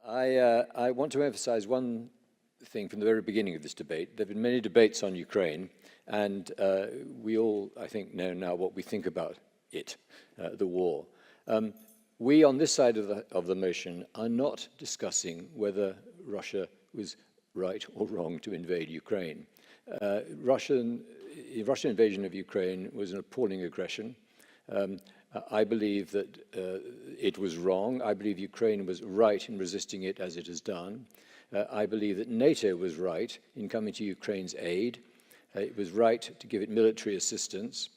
I want to emphasize one thing from the very beginning of this debate. There have been many debates on Ukraine, and we all, I think, know now what we think about it, the war. We, on this side of the motion, are not discussing whether Russia was right or wrong to invade Ukraine. The Russian invasion of Ukraine was an appalling aggression. I believe that it was wrong. I believe Ukraine was right in resisting it as it has done. I believe that NATO was right in coming to Ukraine's aid. It was right to give it military assistance.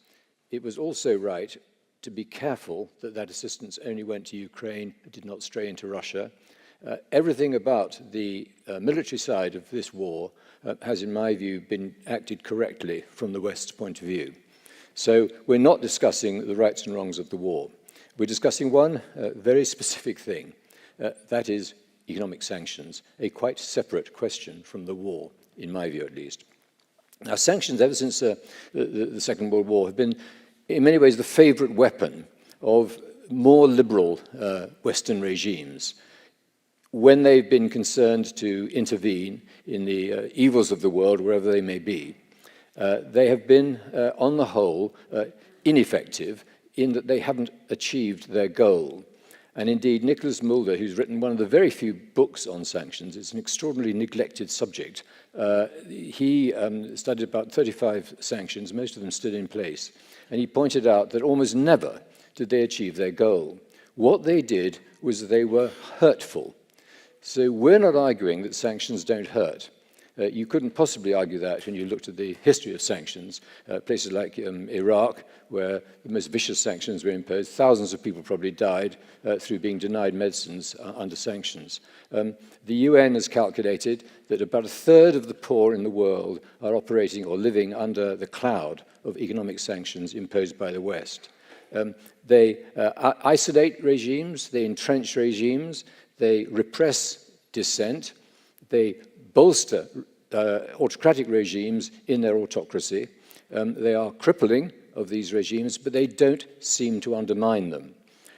It was also right to be careful that that assistance only went to Ukraine and did not stray into Russia. Everything about the military side of this war has, in my view, been acted correctly from the West's point of view. So we're not discussing the rights and wrongs of the war. We're discussing one very specific thing, that is economic sanctions, a quite separate question from the war, in my view at least. Now, sanctions, ever since the Second World War, have been, in many ways, the favorite weapon of more liberal Western regimes when they've been concerned to intervene in the evils of the world, wherever they may be. They have been, on the whole, ineffective in that they haven't achieved their goal. And indeed, Nicholas Mulder, who's written one of the very few books on sanctions, it's an extraordinarily neglected subject. He studied about 35 sanctions, most of them still in place, and he pointed out that almost never did they achieve their goal. What they did was they were hurtful. So we're not arguing that sanctions don't hurt. You couldn't possibly argue that when you looked at the history of sanctions. Places like Iraq, where the most vicious sanctions were imposed, thousands of people probably died through being denied medicines under sanctions. The UN has calculated that about a third of the poor in the world are operating or living under the cloud of economic sanctions imposed by the West. They isolate regimes, they entrench regimes, they repress dissent, they bolster autocratic regimes in their autocracy. They are crippling of these regimes, but they don't seem to undermine them.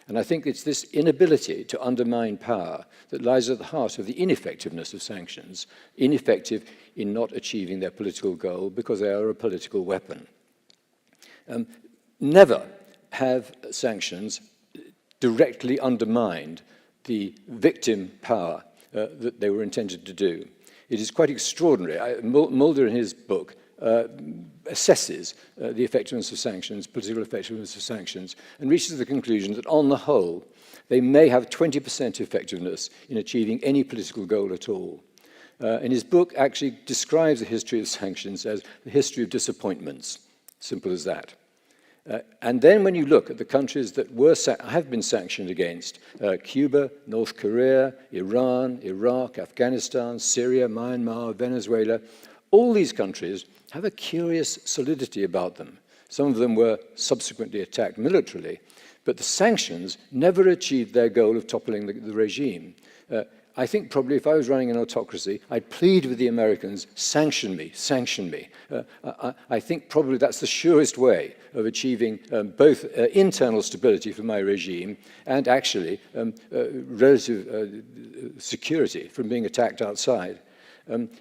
And I think it's this inability to undermine power that lies at the heart of the ineffectiveness of sanctions, ineffective in not achieving their political goal because they are a political weapon. Never have sanctions directly undermined the victim power that they were intended to do. It is quite extraordinary. Mulder, in his book, assesses the effectiveness of sanctions, political effectiveness of sanctions, and reaches the conclusion that, on the whole, they may have 20% effectiveness in achieving any political goal at all. And his book actually describes the history of sanctions as the history of disappointments, simple as that. And then when you look at the countries that have been sanctioned against, Cuba, North Korea, Iran, Iraq, Afghanistan, Syria, Myanmar, Venezuela, all these countries have a curious solidity about them. Some of them were subsequently attacked militarily, but the sanctions never achieved their goal of toppling the regime. I think probably if I was running an autocracy, I'd plead with the Americans, sanction me, sanction me. I think probably that's the surest way of achieving both internal stability for my regime and actually relative security from being attacked outside.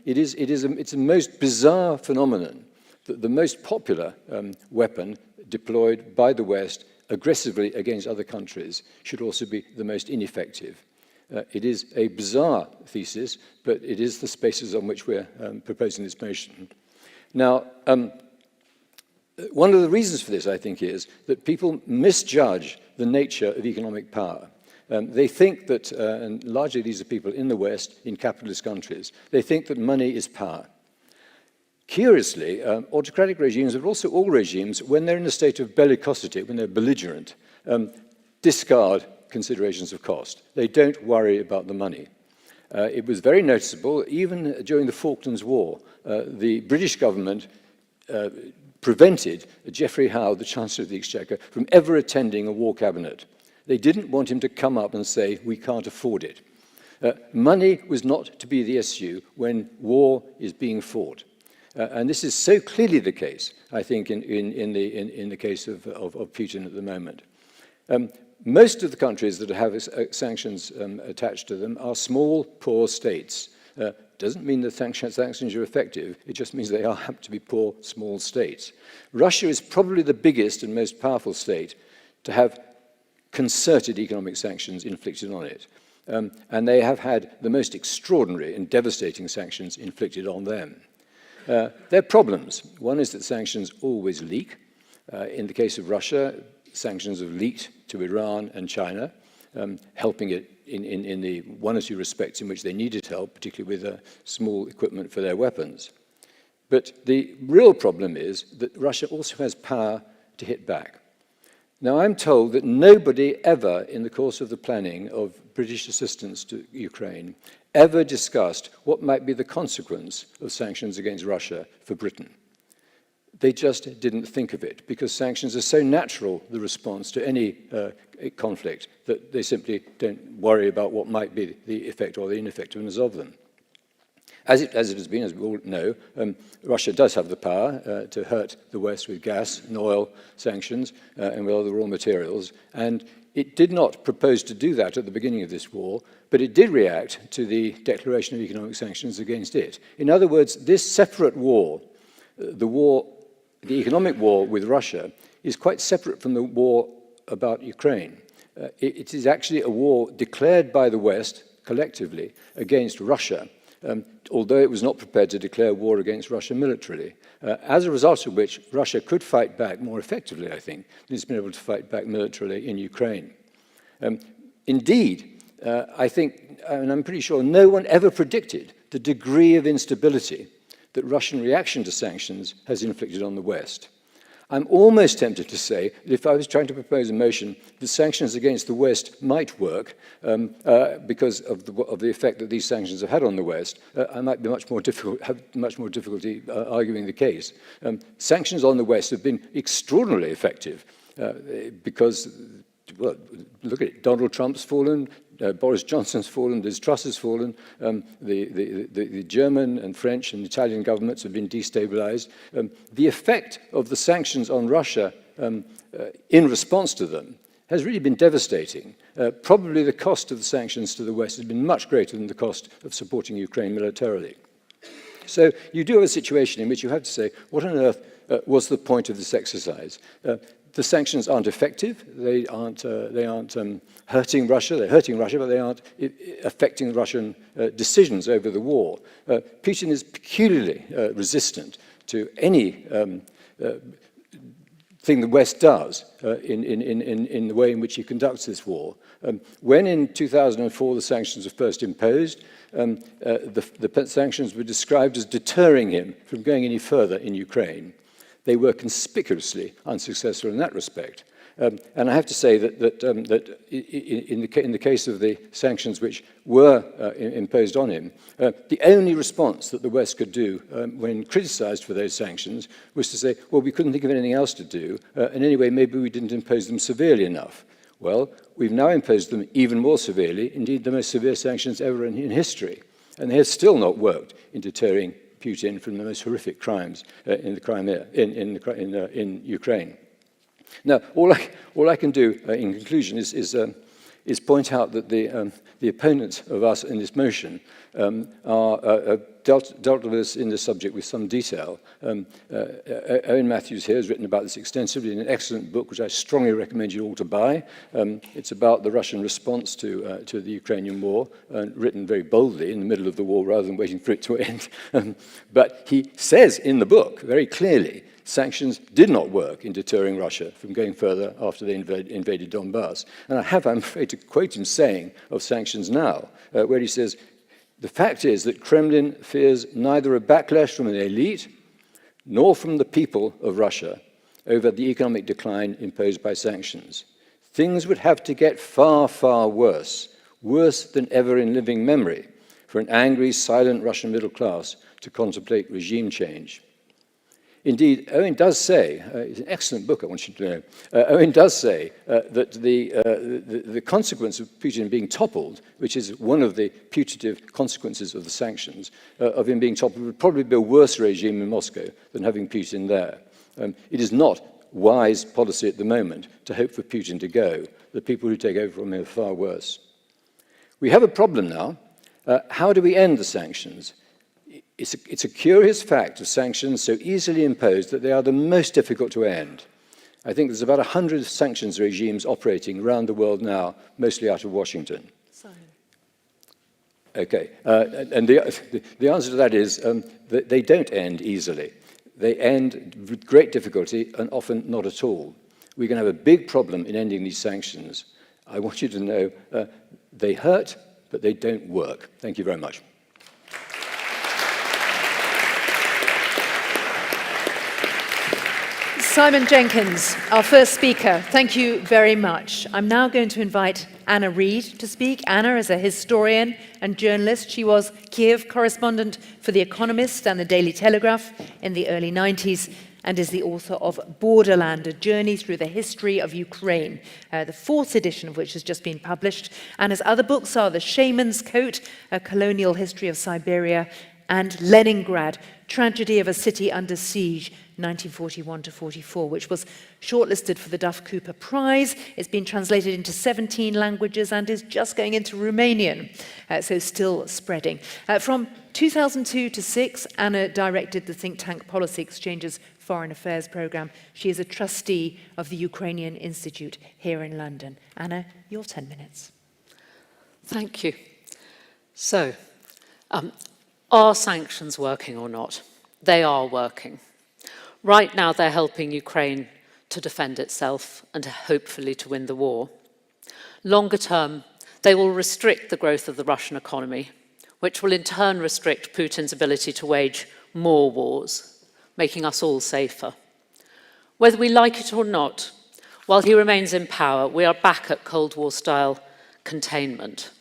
It's a most bizarre phenomenon that the most popular weapon deployed by the West aggressively against other countries should also be the most ineffective. It is a bizarre thesis, but it is the spaces on which we're proposing this motion. Now, one of the reasons for this, I think, is that people misjudge the nature of economic power. They think that, and largely these are people in the West, in capitalist countries, they think that money is power. Curiously, autocratic regimes, but also all regimes, when they're in a state of bellicosity, when they're belligerent, discard considerations of cost. They don't worry about the money. It was very noticeable, even during the Falklands War, the British government prevented Geoffrey Howe, the Chancellor of the Exchequer, from ever attending a war cabinet. They didn't want him to come up and say, we can't afford it. Money was not to be the issue when war is being fought. And this is so clearly the case, I think, in the case of Putin at the moment. Most of the countries that have sanctions attached to them are small, poor states. Doesn't mean that sanctions are effective. It just means they happen to be poor, small states. Russia is probably the biggest and most powerful state to have concerted economic sanctions inflicted on it. And they have had the most extraordinary and devastating sanctions inflicted on them. There are problems. One is that sanctions always leak. In the case of Russia, sanctions have leaked to Iran and China, helping it in the one or two respects in which they needed help, particularly with small equipment for their weapons. But the real problem is that Russia also has power to hit back. Now, I'm told that nobody ever, in the course of the planning of British assistance to Ukraine, ever discussed what might be the consequence of sanctions against Russia for Britain. They just didn't think of it, because sanctions are so natural, the response to any conflict, that they simply don't worry about what might be the effect or the ineffectiveness of them. As it has been, as we all know, Russia does have the power to hurt the West with gas and oil sanctions and with other raw materials, and it did not propose to do that at the beginning of this war, but it did react to the declaration of economic sanctions against it. In other words, this separate war, the economic war with Russia, is quite separate from the war about Ukraine. It is actually a war declared by the West collectively against Russia, although it was not prepared to declare war against Russia militarily, as a result of which Russia could fight back more effectively, I think, than it's been able to fight back militarily in Ukraine. Indeed, I think, and I'm pretty sure no one ever predicted the degree of instability that Russian reaction to sanctions has inflicted on the West. I'm almost tempted to say that if I was trying to propose a motion that sanctions against the West might work because of the effect that these sanctions have had on the West, I might be have much more difficulty arguing the case. Sanctions on the West have been extraordinarily effective because, well, look at it, Donald Trump's fallen, Boris Johnson's fallen, Liz Truss has fallen, the German and French and Italian governments have been destabilized. The effect of the sanctions on Russia in response to them has really been devastating. Probably the cost of the sanctions to the West has been much greater than the cost of supporting Ukraine militarily. So you do have a situation in which you have to say, what on earth was the point of this exercise? The sanctions aren't effective. They aren't hurting Russia. They're hurting Russia, but they aren't affecting Russian decisions over the war. Putin is peculiarly resistant to any thing the West does in the way in which he conducts this war. When in 2004 the sanctions were first imposed, the sanctions were described as deterring him from going any further in Ukraine. They were conspicuously unsuccessful in that respect. And I have to say that in the case of the sanctions which were imposed on him, the only response that the West could do when criticized for those sanctions was to say, well, we couldn't think of anything else to do, and anyway, maybe we didn't impose them severely enough. Well, we've now imposed them even more severely, indeed the most severe sanctions ever in history, and they have still not worked in deterring Putin from the most horrific crimes in the Crimea, in Ukraine. Now, all I can do in conclusion is point out that the opponents of us in this motion are dealt with us in this subject with some detail. Owen Matthews here has written about this extensively in an excellent book, which I strongly recommend you all to buy. It's about the Russian response to the Ukrainian war, written very boldly in the middle of the war rather than waiting for it to end. But he says in the book very clearly, sanctions did not work in deterring Russia from going further after they invaded Donbass. And I'm afraid to quote him saying of sanctions now, where he says, the fact is that Kremlin fears neither a backlash from an elite nor from the people of Russia over the economic decline imposed by sanctions. Things would have to get far, far worse than ever in living memory, for an angry, silent Russian middle class to contemplate regime change. Indeed, Owen does say, it's an excellent book, I want you to know, Owen does say that the consequence of Putin being toppled, which is one of the putative consequences of the sanctions, of him being toppled, would probably be a worse regime in Moscow than having Putin there. It is not wise policy at the moment to hope for Putin to go. The people who take over from him are far worse. We have a problem now. How do we end the sanctions? It's a curious fact of sanctions so easily imposed that they are the most difficult to end. I think there's about 100 sanctions regimes operating around the world now, mostly out of Washington. Simon. Okay, and the answer to that is that they don't end easily. They end with great difficulty and often not at all. We're going to have a big problem in ending these sanctions. I want you to know they hurt, but they don't work. Thank you very much. Simon Jenkins, our first speaker, thank you very much. I'm now going to invite Anna Reid to speak. Anna is a historian and journalist. She was Kiev correspondent for The Economist and The Daily Telegraph in the early 90s and is the author of Borderland, A Journey Through the History of Ukraine, the fourth edition of which has just been published. Anna's other books are The Shaman's Coat, A Colonial History of Siberia, and Leningrad, Tragedy of a City Under Siege, 1941 to 44, which was shortlisted for the Duff Cooper Prize. It's been translated into 17 languages and is just going into Romanian, so still spreading. From 2002 to 6, Anna directed the think tank Policy Exchange's Foreign Affairs Programme. She is a trustee of the Ukrainian Institute here in London. Anna, your 10 minutes. Thank you. So, are sanctions working or not? They are working. Right now, they're helping Ukraine to defend itself and hopefully to win the war. Longer term, they will restrict the growth of the Russian economy, which will in turn restrict Putin's ability to wage more wars, making us all safer. Whether we like it or not, while he remains in power, we are back at Cold War-style containment.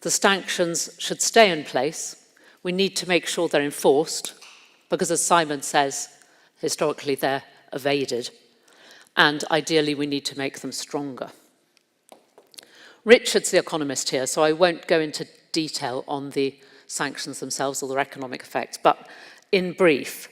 The sanctions should stay in place. We need to make sure they're enforced, because as Simon says, historically they're evaded, and ideally we need to make them stronger. Richard's the economist here, so I won't go into detail on the sanctions themselves or their economic effects, but in brief,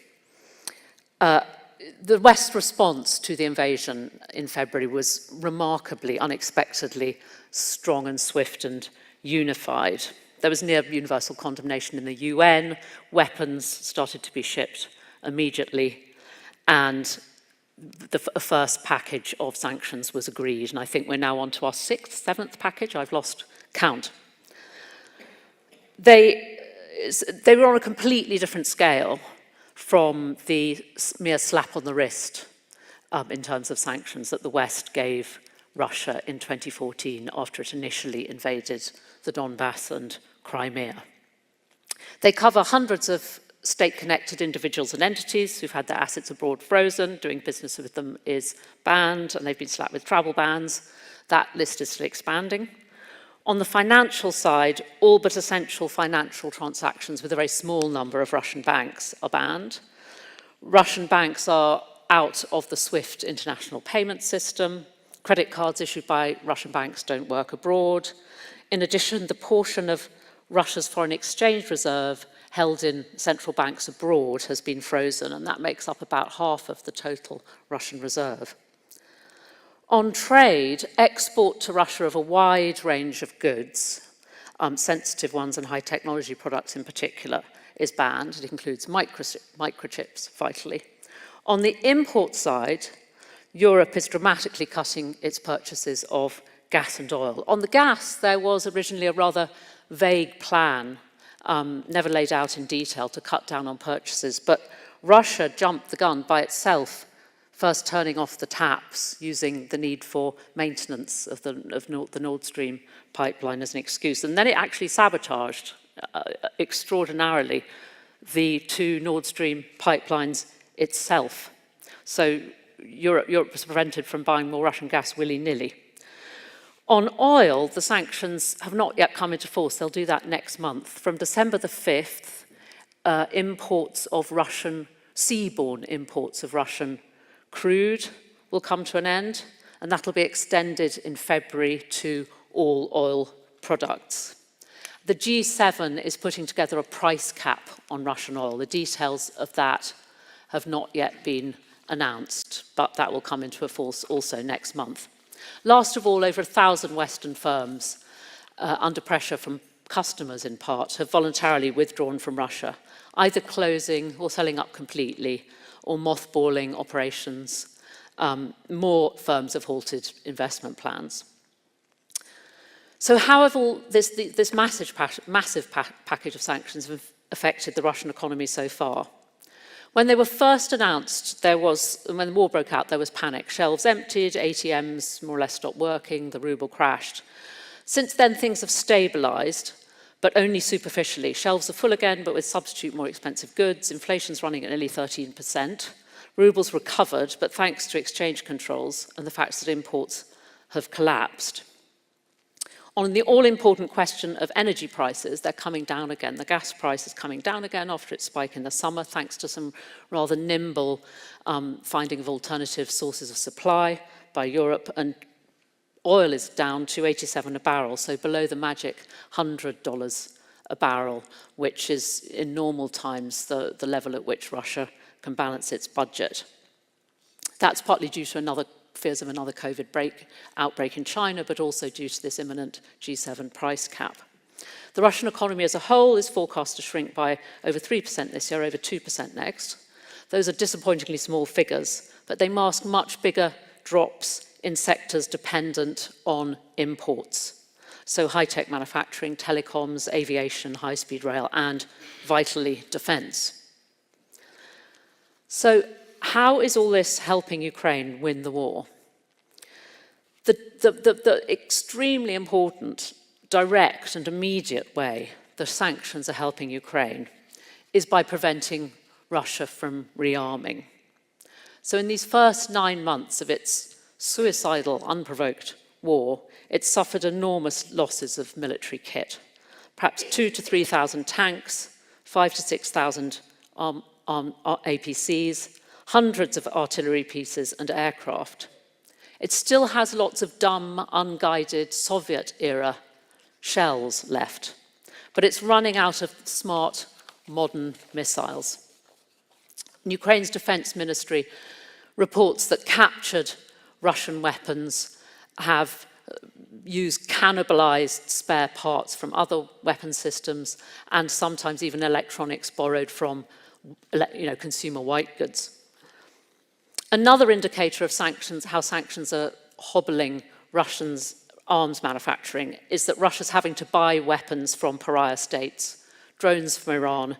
the West's response to the invasion in February was remarkably, unexpectedly strong and swift and unified. There was near universal condemnation in the UN, weapons started to be shipped immediately, and the first package of sanctions was agreed, and I think we're now on to our sixth, seventh package. I've lost count. They were on a completely different scale from the mere slap on the wrist in terms of sanctions that the West gave Russia in 2014 after it initially invaded the Donbass and Crimea. They cover hundreds of state-connected individuals and entities who've had their assets abroad frozen. Doing business with them is banned, and they've been slapped with travel bans. That list is still expanding. On the financial side, all but essential financial transactions with a very small number of Russian banks are banned. Russian banks are out of the SWIFT international payment system. Credit cards issued by Russian banks don't work abroad. In addition, the portion of Russia's foreign exchange reserve held in central banks abroad has been frozen, and that makes up about half of the total Russian reserve. On trade, export to Russia of a wide range of goods, sensitive ones and high technology products in particular, is banned. It includes microchips, vitally. On the import side, Europe is dramatically cutting its purchases of gas and oil. On the gas, there was originally a rather vague plan, never laid out in detail, to cut down on purchases, but Russia jumped the gun by itself, first turning off the taps, using the need for maintenance of the Nord Stream pipeline as an excuse, and then it actually sabotaged extraordinarily the two Nord Stream pipelines itself. So Europe was prevented from buying more Russian gas willy-nilly. On oil, the sanctions have not yet come into force. They'll do that next month. From December the 5th, imports of Russian, seaborne imports of Russian crude will come to an end, and that'll be extended in February to all oil products. The G7 is putting together a price cap on Russian oil. The details of that have not yet been announced, but that will come into force also next month. Last of all, over 1,000 Western firms, under pressure from customers in part, have voluntarily withdrawn from Russia, either closing or selling up completely, or mothballing operations. More firms have halted investment plans. So how have all this massive package of sanctions affected the Russian economy so far? When they were first announced, when the war broke out, there was panic. Shelves emptied, ATMs more or less stopped working, the ruble crashed. Since then, things have stabilised, but only superficially. Shelves are full again, but with substitute more expensive goods. Inflation's running at nearly 13%. Ruble's recovered, but thanks to exchange controls and the fact that imports have collapsed. On the all-important question of energy prices, they're coming down again. The gas price is coming down again after its spike in the summer, thanks to some rather nimble finding of alternative sources of supply by Europe. And oil is down to $87 a barrel, so below the magic $100 a barrel, which is in normal times the level at which Russia can balance its budget. That's partly due to fears of another COVID outbreak in China, but also due to this imminent G7 price cap. The Russian economy as a whole is forecast to shrink by over 3% this year, over 2% next. Those are disappointingly small figures, but they mask much bigger drops in sectors dependent on imports. So high-tech manufacturing, telecoms, aviation, high-speed rail, and vitally defence. So how is all this helping Ukraine win the war? The extremely important, direct and immediate way the sanctions are helping Ukraine is by preventing Russia from rearming. So in these first 9 months of its suicidal, unprovoked war, it suffered enormous losses of military kit. Perhaps 2,000 to 3,000 tanks, 5,000 to 6,000 APCs, hundreds of artillery pieces and aircraft. It still has lots of dumb, unguided Soviet-era shells left, but it's running out of smart, modern missiles. Ukraine's defense ministry reports that captured Russian weapons have used cannibalized spare parts from other weapon systems and sometimes even electronics borrowed from consumer white goods. Another indicator of sanctions, how sanctions are hobbling Russians' arms manufacturing, is that Russia's having to buy weapons from pariah states, drones from Iran,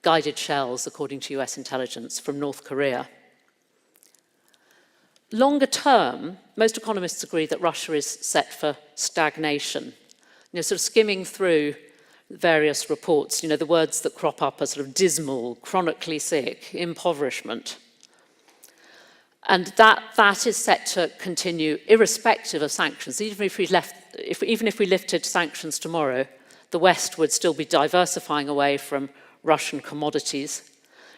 guided shells, according to US intelligence, from North Korea. Longer term, most economists agree that Russia is set for stagnation. Sort of skimming through various reports, the words that crop up are sort of dismal, chronically sick, impoverishment. And that is set to continue irrespective of sanctions. Even if we lifted sanctions tomorrow, the West would still be diversifying away from Russian commodities.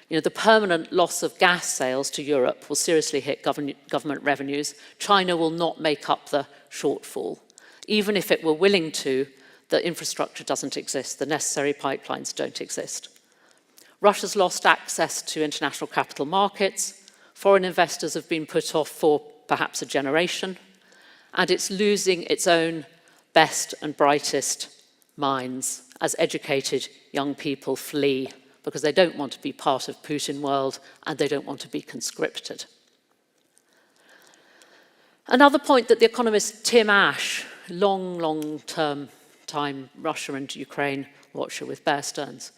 The permanent loss of gas sales to Europe will seriously hit government revenues. China will not make up the shortfall. Even if it were willing to, the infrastructure doesn't exist, the necessary pipelines don't exist. Russia's lost access to international capital markets. Foreign investors have been put off for perhaps a generation, and it's losing its own best and brightest minds as educated young people flee because they don't want to be part of Putin world and they don't want to be conscripted. Another point that the economist Tim Ash, long-term time Russia and Ukraine watcher with Bear Stearns,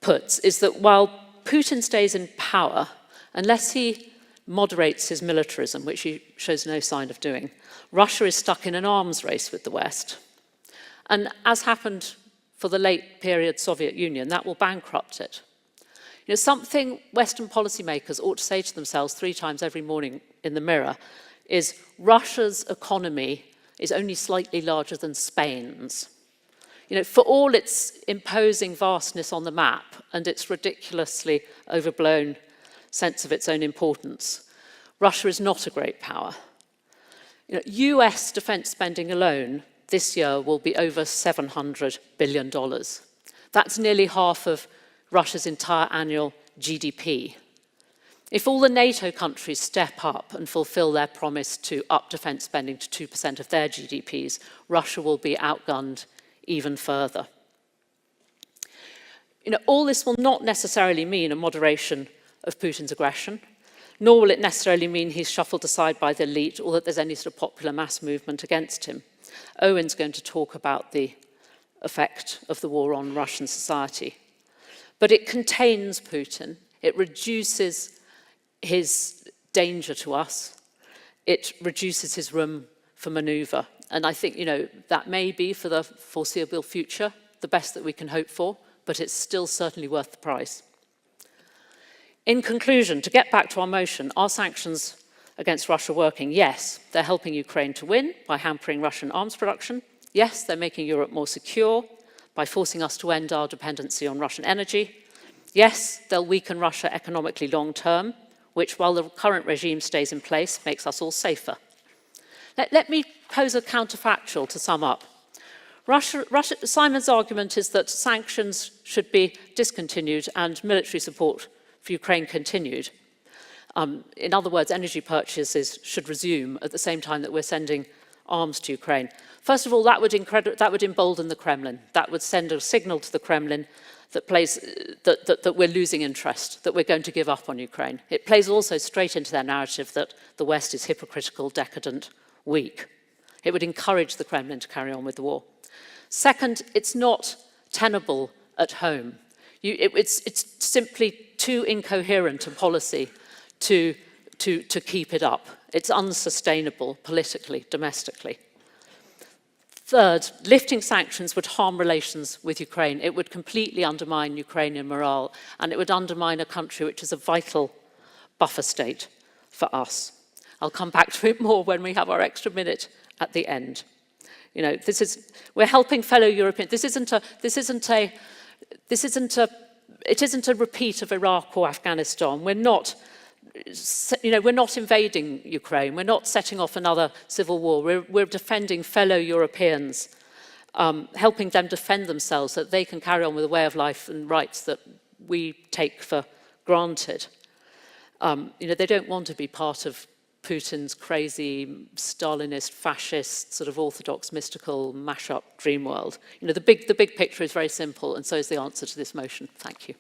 puts is that while Putin stays in power, unless he moderates his militarism, which he shows no sign of doing, Russia is stuck in an arms race with the West. And as happened for the late period Soviet Union, that will bankrupt it. Something Western policymakers ought to say to themselves 3 times every morning in the mirror is Russia's economy is only slightly larger than Spain's. For all its imposing vastness on the map and its ridiculously overblown sense of its own importance, Russia is not a great power. US defense spending alone this year will be over $700 billion. That's nearly half of Russia's entire annual GDP. If all the NATO countries step up and fulfill their promise to up defence spending to 2% of their GDPs, Russia will be outgunned even further. All this will not necessarily mean a moderation of Putin's aggression, nor will it necessarily mean he's shuffled aside by the elite or that there's any sort of popular mass movement against him. Owen's going to talk about the effect of the war on Russian society. But it contains Putin. It reduces his danger to us. It reduces his room for manoeuvre. And I think, that may be for the foreseeable future the best that we can hope for, but it's still certainly worth the price. In conclusion, to get back to our motion, are sanctions against Russia working? Yes, they're helping Ukraine to win by hampering Russian arms production. Yes, they're making Europe more secure by forcing us to end our dependency on Russian energy. Yes, they'll weaken Russia economically long term, which, while the current regime stays in place, makes us all safer. Let me pose a counterfactual to sum up. Simon's argument is that sanctions should be discontinued and military support for Ukraine continued. In other words, energy purchases should resume at the same time that we're sending arms to Ukraine. First of all, that would embolden the Kremlin. That would send a signal to the Kremlin that we're losing interest, that we're going to give up on Ukraine. It plays also straight into their narrative that the West is hypocritical, decadent, weak. It would encourage the Kremlin to carry on with the war. Second, it's not tenable at home. It's simply too incoherent a policy to keep it up. It's unsustainable politically, domestically. Third, lifting sanctions would harm relations with Ukraine. It would completely undermine Ukrainian morale, and it would undermine a country which is a vital buffer state for us. I'll come back to it more when we have our extra minute at the end. We're helping fellow Europeans. It isn't a repeat of Iraq or Afghanistan. We're not invading Ukraine. We're not setting off another civil war. We're defending fellow Europeans, helping them defend themselves so that they can carry on with a way of life and rights that we take for granted. They don't want to be part of Putin's crazy Stalinist, fascist, sort of orthodox, mystical, mash-up dream world. The big picture is very simple, and so is the answer to this motion. Thank you.